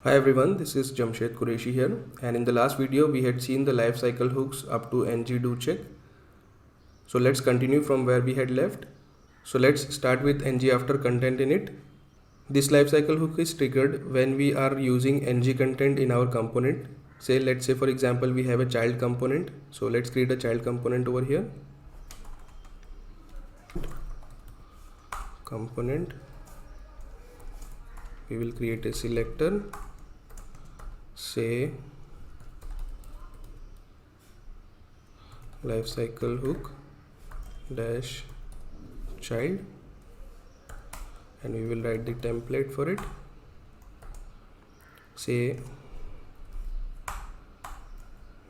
Hi everyone, this is Jamshed Qureshi here, and in the last video we had seen the lifecycle hooks up to ng-do-check. So let's continue from where we had left. So let's start with ng-after-content-init. This lifecycle hook is triggered when we are using ng-content in our component. Let's say for example we have a child component. So let's create a child component over here. Component. We will create a selector. Say lifecycle hook dash child, and we will write the template for it. Say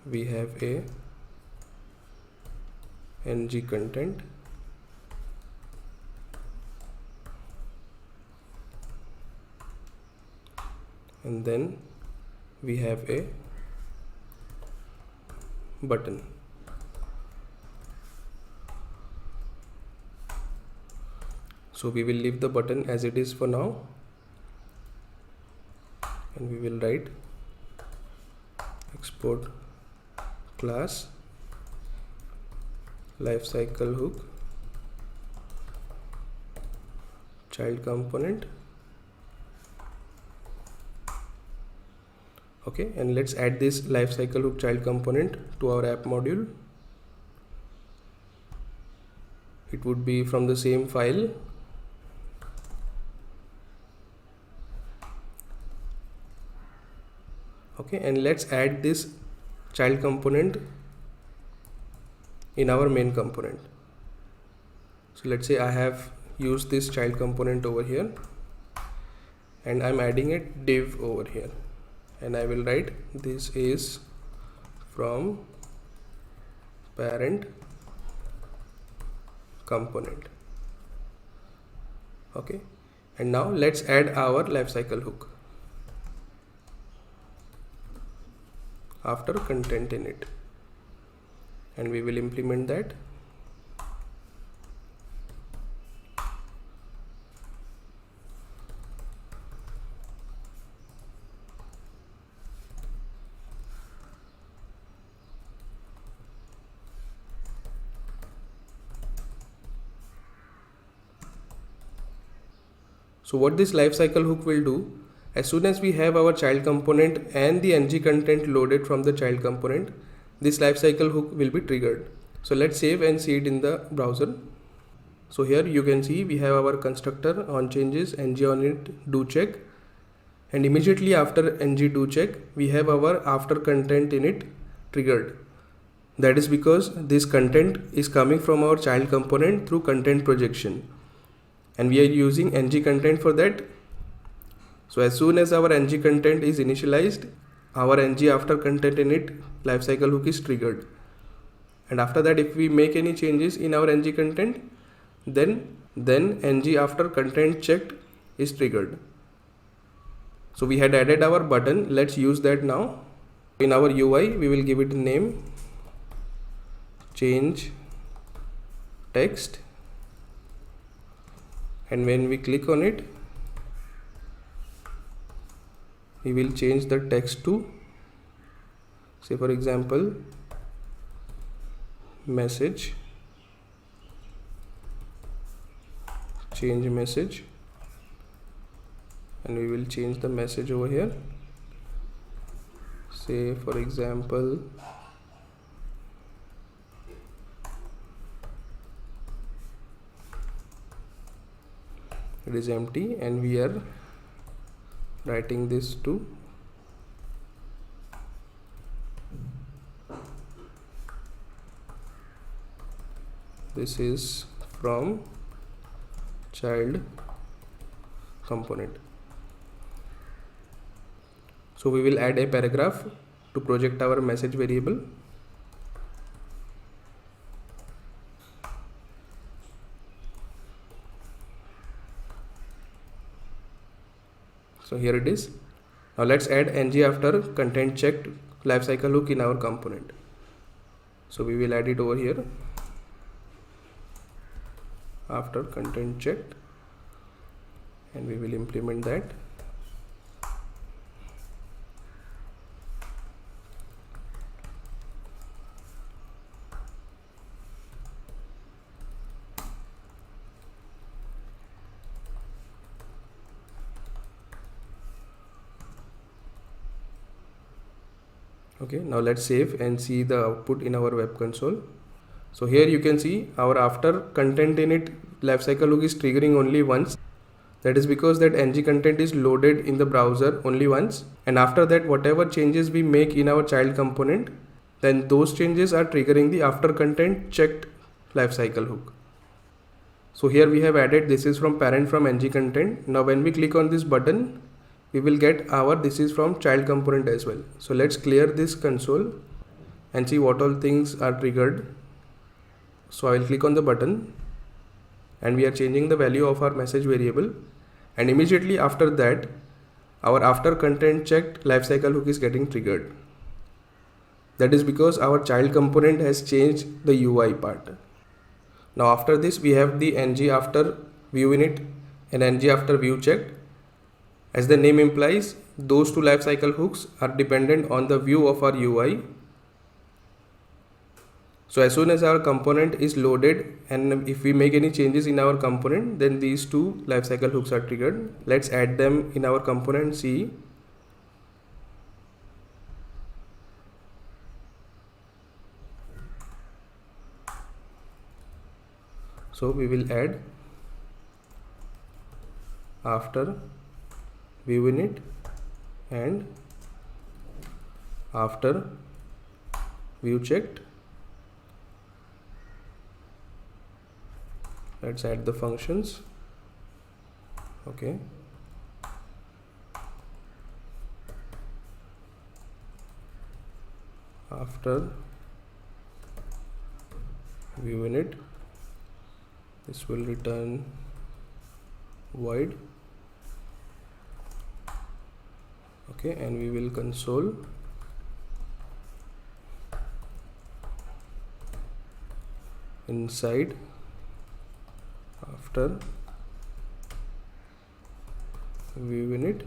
we have a ng content, and then we have a button. So we will leave the button as it is for now, and we will write export class lifecycle hook child component. Okay, and let's add this lifecycle hook child component to our app module. It would be from the same file. Okay, and let's add this child component in our main component. So let's say I have used this child component over here, and I'm adding a div over here, and I will write this is from parent component. Okay, and now let's add our lifecycle hook after content init, and we will implement that. So what this lifecycle hook will do, as soon as we have our child component and the ng content loaded from the child component, this lifecycle hook will be triggered. So let's save and see it in the browser. So here you can see we have our constructor on changes ng on it do check, and immediately after ng do check we have our after content init triggered. That is because this content is coming from our child component through content projection, and we are using ng content for that. So as soon as our ng content is initialized, our ng after content init lifecycle hook is triggered, and after that if we make any changes in our ng content, then ng after content checked is triggered. So we had added our button. Let's use that now. In our UI we will give it a name, change text, and when we click on it we will change the text to, say for example, message, change message, and we will change the message over here. Say for example, it is empty, and we are writing this to this is from child component. So we will add a paragraph to project our message variable. So here it is. Now let's add ng after content checked lifecycle hook in our component. So we will add it over here after content checked, and we will implement that. Okay, now let's save and see the output in our web console. So here you can see our after content init lifecycle hook is triggering only once. That is because that ng content is loaded in the browser only once, and after that whatever changes we make in our child component, then those changes are triggering the after content checked lifecycle hook. So here we have added this is from parent from ng content. Now when we click on this button, we will get our this is from child component as well. So let's clear this console and see what all things are triggered. So I will click on the button and we are changing the value of our message variable, and immediately after that our after content checked lifecycle hook is getting triggered. That is because our child component has changed the UI part. Now after this we have the ng after view init and ng after view checked. As the name implies, those two lifecycle hooks are dependent on the view of our UI. So as soon as our component is loaded and if we make any changes in our component, then these two lifecycle hooks are triggered. Let's add them in our component C. So we will add after view init and after view checked. Let's add the functions. Okay. After view init, this will return void. Okay, and we will console inside after view init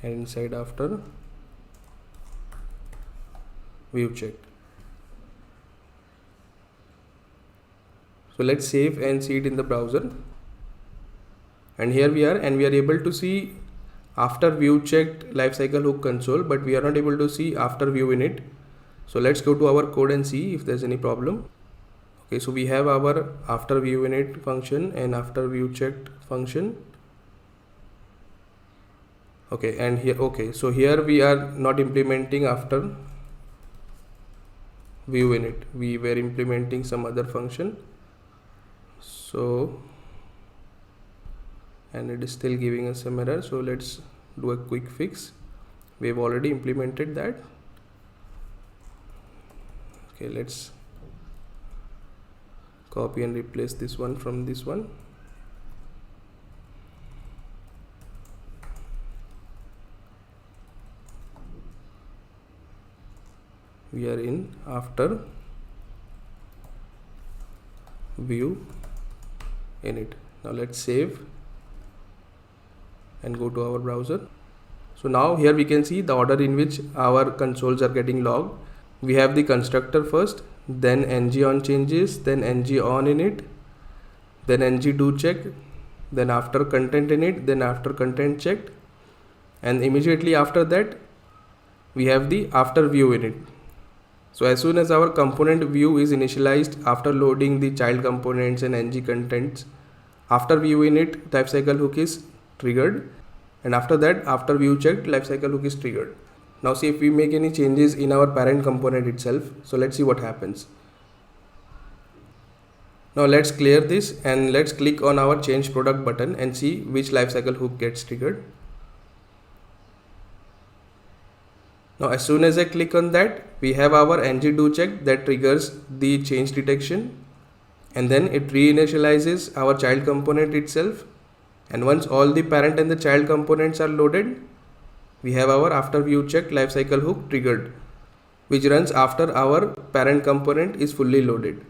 and inside after view checked. So let's save and see it in the browser, and here we are, and we are able to see after view checked lifecycle hook console, but we are not able to see after view init. So let's go to our code and see if there's any problem. Okay, so we have our after view init function and after view checked function. Okay, and here, okay, so here we are not implementing after view init, we were implementing some other function. So, and it is still giving us some error, so let's do a quick fix. We have already implemented that. Okay, let's copy and replace this one from this one. We are in after view init. Now let's save and go to our browser. So now here we can see the order in which our consoles are getting logged. We have the constructor first, then ng on changes, then ng on init, then ng do check, then after content init, then after content checked, and immediately after that we have the after view init. So as soon as our component view is initialized after loading the child components and ng contents, after view init lifecycle hook is triggered, and after that after view checked lifecycle hook is triggered. Now see if we make any changes in our parent component itself. So let's see what happens. Now let's clear this and let's click on our change product button and see which lifecycle hook gets triggered. Now as soon as I click on that, we have our ng do check that triggers the change detection, and then it reinitializes our child component itself, and once all the parent and the child components are loaded, we have our after view check lifecycle hook triggered, which runs after our parent component is fully loaded.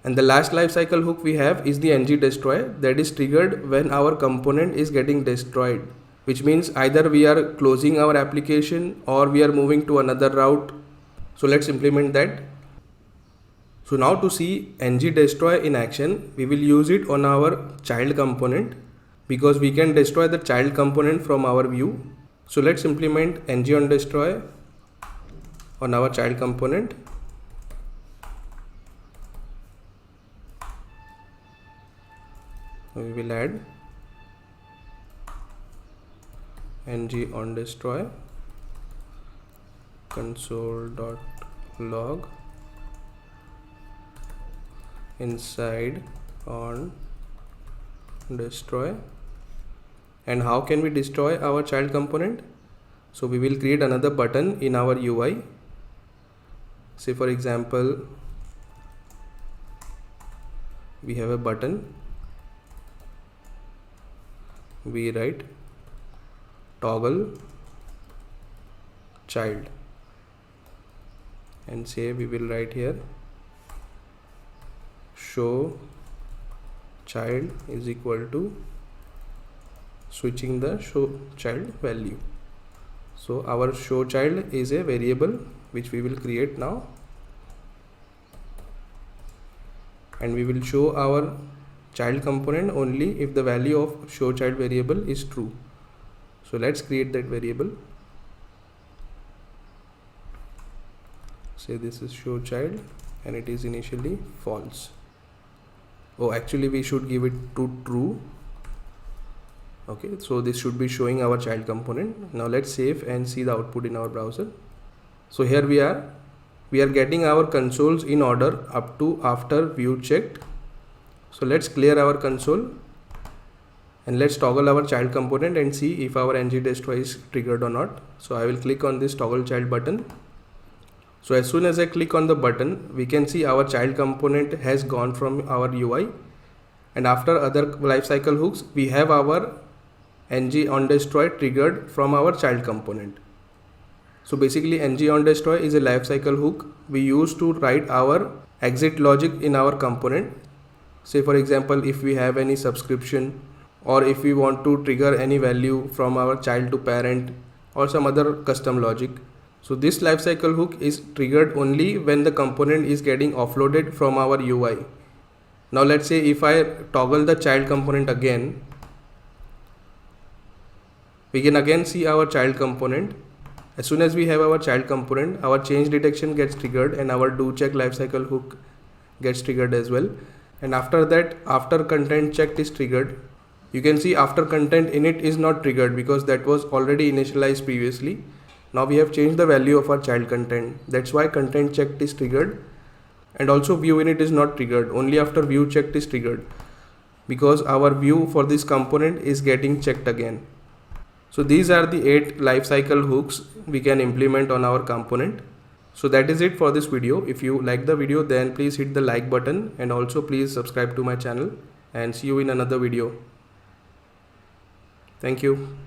And the last lifecycle hook we have is the ng destroy that is triggered when our component is getting destroyed, which means either we are closing our application or we are moving to another route. So let's implement that. So now to see ng destroy in action, we will use it on our child component. because we can destroy the child component from our view. So let's implement ng on destroy on our child component. We will add ng on destroy console.log inside on destroy. And how can we destroy our child component? So we will create another button in our UI. Say for example, we have a button, we write toggle child, and say we will write here show child is equal to switching the show child value. So our show child is a variable which we will create now, and we will show our child component only if the value of show child variable is true. So let's create that variable. Say this is show child and it is initially false. Oh, actually we should give it to true. Okay, so this should be showing our child component. Now let's save and see the output in our browser. So here we are getting our consoles in order up to after view checked. So let's clear our console and let's toggle our child component and see if our ng destroy is triggered or not. So I will click on this toggle child button. So as soon as I click on the button, we can see our child component has gone from our UI, and after other lifecycle hooks we have our ng on destroy triggered from our child component. So basically ng on destroy is a lifecycle hook we use to write our exit logic in our component. Say for example, if we have any subscription, or if we want to trigger any value from our child to parent, or some other custom logic. So this lifecycle hook is triggered only when the component is getting offloaded from our UI. Now let's say if I toggle the child component again, we can again see our child component. As soon as we have our child component, our change detection gets triggered and our do check lifecycle hook gets triggered as well. And after that, after content checked is triggered, you can see after content init is not triggered because that was already initialized previously. Now we have changed the value of our child content. That's why content checked is triggered, and also view init is not triggered. Only after view checked is triggered because our view for this component is getting checked again. So these are the 8 lifecycle hooks we can implement on our component. So that is it for this video. If you like the video, then please hit the like button, and also please subscribe to my channel, and see you in another video. Thank you.